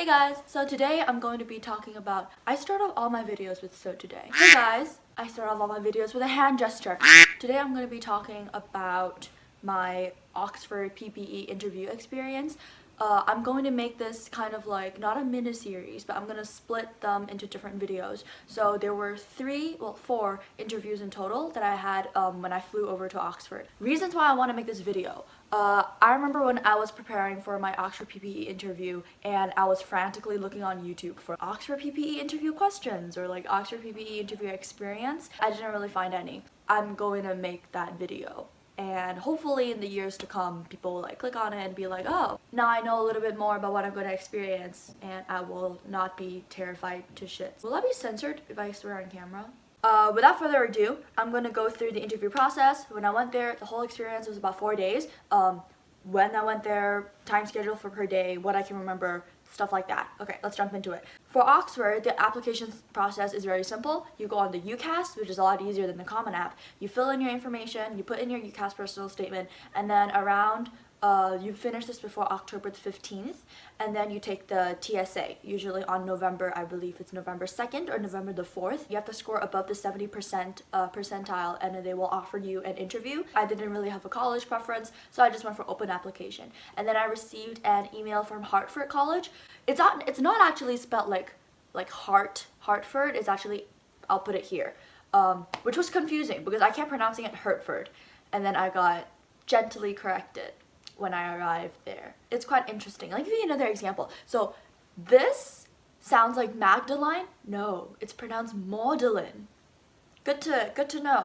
Hey guys, so today I'm going to be talking about, I start off all my videos with so today. Hey guys, I start off all my videos with a hand gesture. Today I'm going to be talking about my Oxford PPE interview experience. I'm going to make this kind of like, not a mini series, but I'm going to split them into different videos. So there were four interviews in total that I had when I flew over to Oxford. Reasons why I want to make this video. I remember when I was preparing for my Oxford PPE interview and I was frantically looking on YouTube for Oxford PPE interview questions or like Oxford PPE interview experience. I didn't really find any. I'm going to make that video. And hopefully in the years to come, people will like click on it and be like, oh, now I know a little bit more about what I'm going to experience and I will not be terrified to shit. Will I be censored if I swear on camera? Without further ado, I'm going to go through the interview process. When I went there, the whole experience was about 4 days. When I went there, time schedule for per day, what I can remember, stuff like that. Okay, let's jump into it. For Oxford, the application process is very simple. You go on the UCAS, which is a lot easier than the CommonApp. You fill in your information, you put in your UCAS personal statement, and then around you finish this before October 15th, and then you take the TSA, usually on November, I believe it's November 2nd or November the 4th. You have to score above the 70% percentile, and then they will offer you an interview. I didn't really have a college preference, so I just went for open application. And then I received an email from Hertford College. It's not actually spelled like Hartford. It's actually, I'll put it here, which was confusing because I kept pronouncing it Hertford, and then I got gently corrected when I arrived there. It's quite interesting. Like, give you another example. So this sounds like Magdalene. No, it's pronounced Magdalene. Good to know.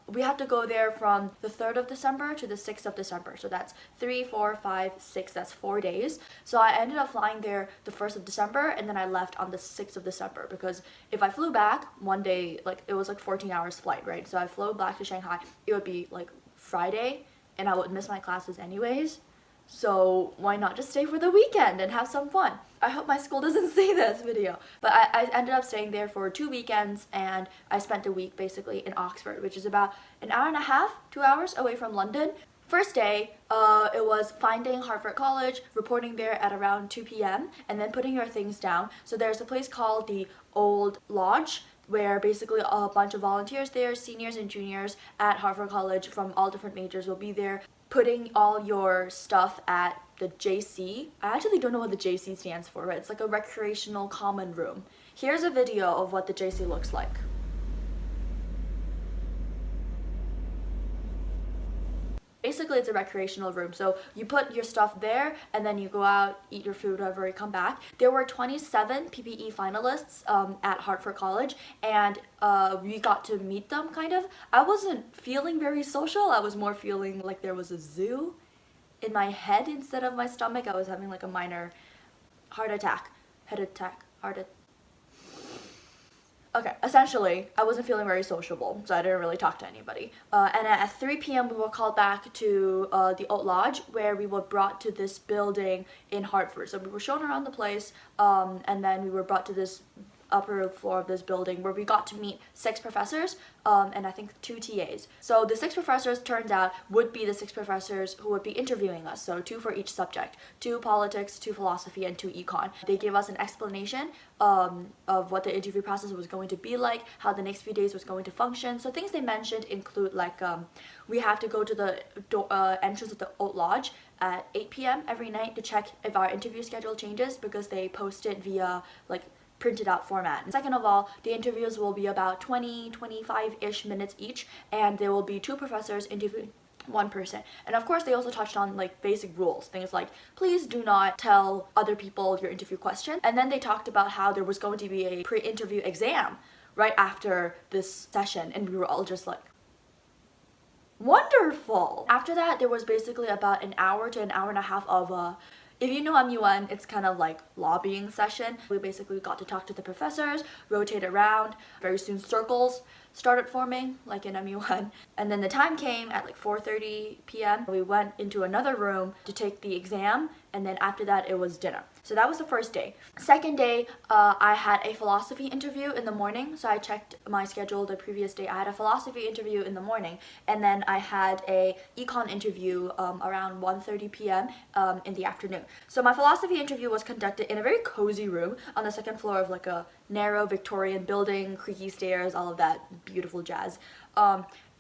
We have to go there from the 3rd of December to the 6th of December. So that's 3, 4, 5, 6, that's 4 days. So I ended up flying there the 1st of December and then I left on the 6th of December because if I flew back one day, like it was like 14 hours flight, right? So I flew back to Shanghai, it would be like Friday and I would miss my classes anyways. So why not just stay for the weekend and have some fun? I hope my school doesn't see this video. But I ended up staying there for 2 weekends and I spent a week basically in Oxford, which is about an hour and a half, 2 hours away from London. First day, it was finding Hertford College, reporting there at around 2 p.m. and then putting your things down. So there's a place called the Old Lodge, where basically a bunch of volunteers there, seniors and juniors at Hertford College from all different majors will be there putting all your stuff at the JC. I actually don't know what the JC stands for, but it's like a recreational common room. Here's a video of what the JC looks like. Basically, it's a recreational room, so you put your stuff there and then you go out, eat your food, whatever, you come back. There were 27 PPE finalists at Hertford College, and we got to meet them, kind of. I wasn't feeling very social. I was more feeling like there was a zoo in my head instead of my stomach. I was having like a minor head attack. Okay, essentially, I wasn't feeling very sociable, so I didn't really talk to anybody. And at 3 p.m. we were called back to the Old Lodge, where we were brought to this building in Hertford. So we were shown around the place, and then we were brought to this upper floor of this building where we got to meet 6 professors and I think 2 TAs. So the 6 professors, turns out, would be the 6 professors who would be interviewing us. So 2 for each subject, 2 politics, 2 philosophy, and 2 econ. They gave us an explanation of what the interview process was going to be like, how the next few days was going to function. So things they mentioned include like we have to go to the entrance of the Old Lodge at 8 p.m. every night to check if our interview schedule changes because they post it via like printed out format. And second of all, the interviews will be about 25-ish minutes each, and there will be 2 professors interviewing 1 person. And of course, they also touched on like basic rules, things like please do not tell other people your interview question. And then they talked about how there was going to be a pre-interview exam right after this session, and we were all just like, wonderful. After that, there was basically about an hour to an hour and a half of if you know MUN, it's kind of like lobbying session. We basically got to talk to the professors, rotate around. Very soon circles started forming, like in MUN. And then the time came at like 4:30 p.m. We went into another room to take the exam, and then after that it was dinner. So that was the first day. Second day, I had a philosophy interview in the morning. So I checked my schedule the previous day. I had a philosophy interview in the morning, and then I had a econ interview around 1:30 p.m. In the afternoon. So my philosophy interview was conducted in a very cozy room on the second floor of like a narrow Victorian building, creaky stairs, all of that beautiful jazz.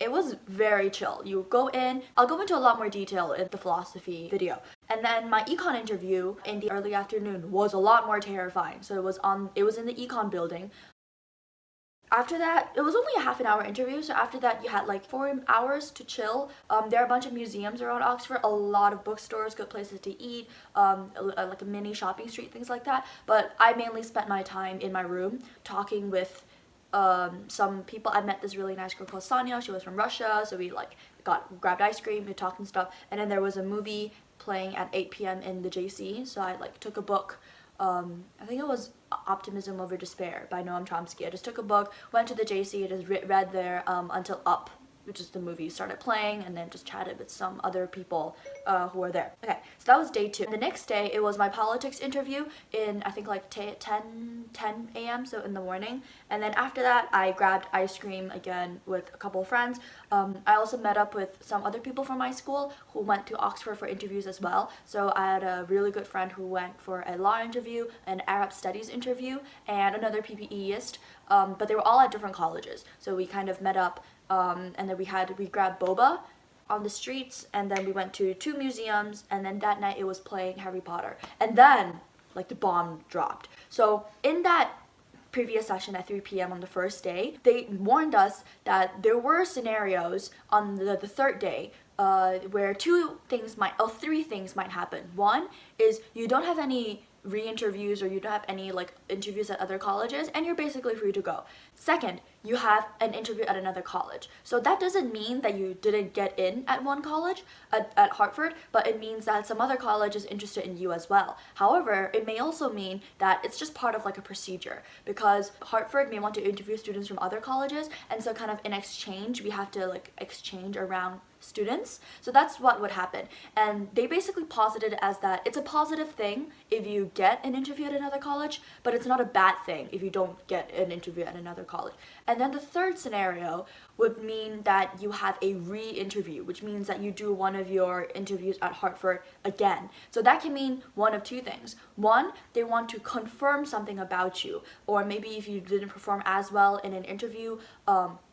It was very chill. You go in, I'll go into a lot more detail in the philosophy video. And then my econ interview in the early afternoon was a lot more terrifying. So it was in the econ building. After that, it was only a half an hour interview, so after that you had like 4 hours to chill. There are a bunch of museums around Oxford, a lot of bookstores, good places to eat, like a mini shopping street, things like that. But I mainly spent my time in my room talking with some people. I met this really nice girl called Sonia. She was from Russia, so we like grabbed ice cream, we talked and stuff. And then there was a movie playing at 8 p.m. in the JC, so I like took a book. I think it was Optimism Over Despair by Noam Chomsky. I just took a book, went to the JC, and just read there until Up, which is the movie, started playing, and then just chatted with some other people who were there. Okay, so that was day 2. The next day, it was my politics interview in, I think, like 10 a.m., so in the morning. And then after that, I grabbed ice cream again with a couple of friends. I also met up with some other people from my school who went to Oxford for interviews as well. So I had a really good friend who went for a law interview, an Arab studies interview, and another PPEist. But they were all at different colleges. So we kind of met up, and then we grabbed boba on the streets, and then we went to 2 museums, and then that night it was playing Harry Potter. And then, like, the bomb dropped. So in that previous session at 3 p.m. on the first day, they warned us that there were scenarios on the third day where 3 things might happen. One is you don't have any re-interviews, or you don't have any like interviews at other colleges, and you're basically free to go. Second, you have an interview at another college. So that doesn't mean that you didn't get in at one college, at Hertford, but it means that some other college is interested in you as well. However, it may also mean that it's just part of like a procedure, because Hertford may want to interview students from other colleges, and so kind of in exchange, we have to like exchange around students. So that's what would happen. And they basically posited it as that it's a positive thing if you get an interview at another college, but it's not a bad thing if you don't get an interview at another college. And then the third scenario would mean that you have a re-interview, which means that you do one of your interviews at Hertford again. So that can mean one of 2 things. One, they want to confirm something about you, or maybe if you didn't perform as well in an interview,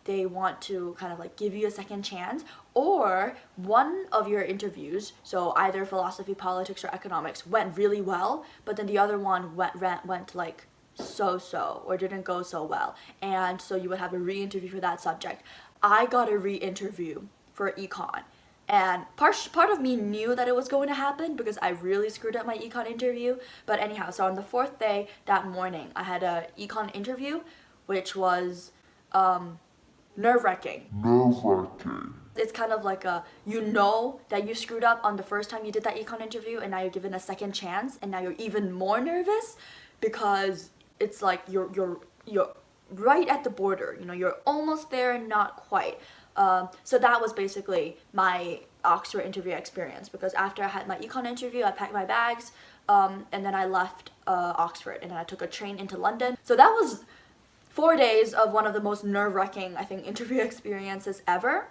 they want to kind of like give you a second chance. Or one of your interviews, so either philosophy, politics, or economics, went really well, but then the other one went like so-so, or didn't go so well, and so you would have a re-interview for that subject. I got a re-interview for econ, and part of me knew that it was going to happen because I really screwed up my econ interview. But anyhow, so on the 4th day that morning, I had a econ interview, which was nerve-wracking. It's kind of like you know that you screwed up on the first time you did that econ interview, and now you're given a second chance, and now you're even more nervous because it's like you're right at the border. You know, you're almost there and not quite. So that was basically my Oxford interview experience, because after I had my econ interview, I packed my bags, and then I left Oxford, and then I took a train into London. So that was 4 days of one of the most nerve-wracking, I think, interview experiences ever.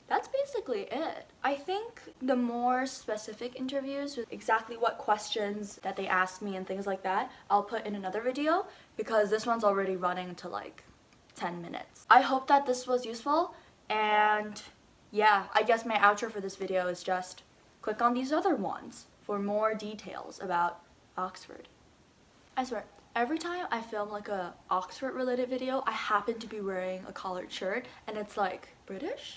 That's basically it. I think the more specific interviews with exactly what questions that they asked me and things like that, I'll put in another video, because this one's already running to like 10 minutes. I hope that this was useful, and yeah, I guess my outro for this video is just click on these other ones for more details about Oxford. I swear, every time I film like a Oxford related video, I happen to be wearing a collared shirt, and it's like, British?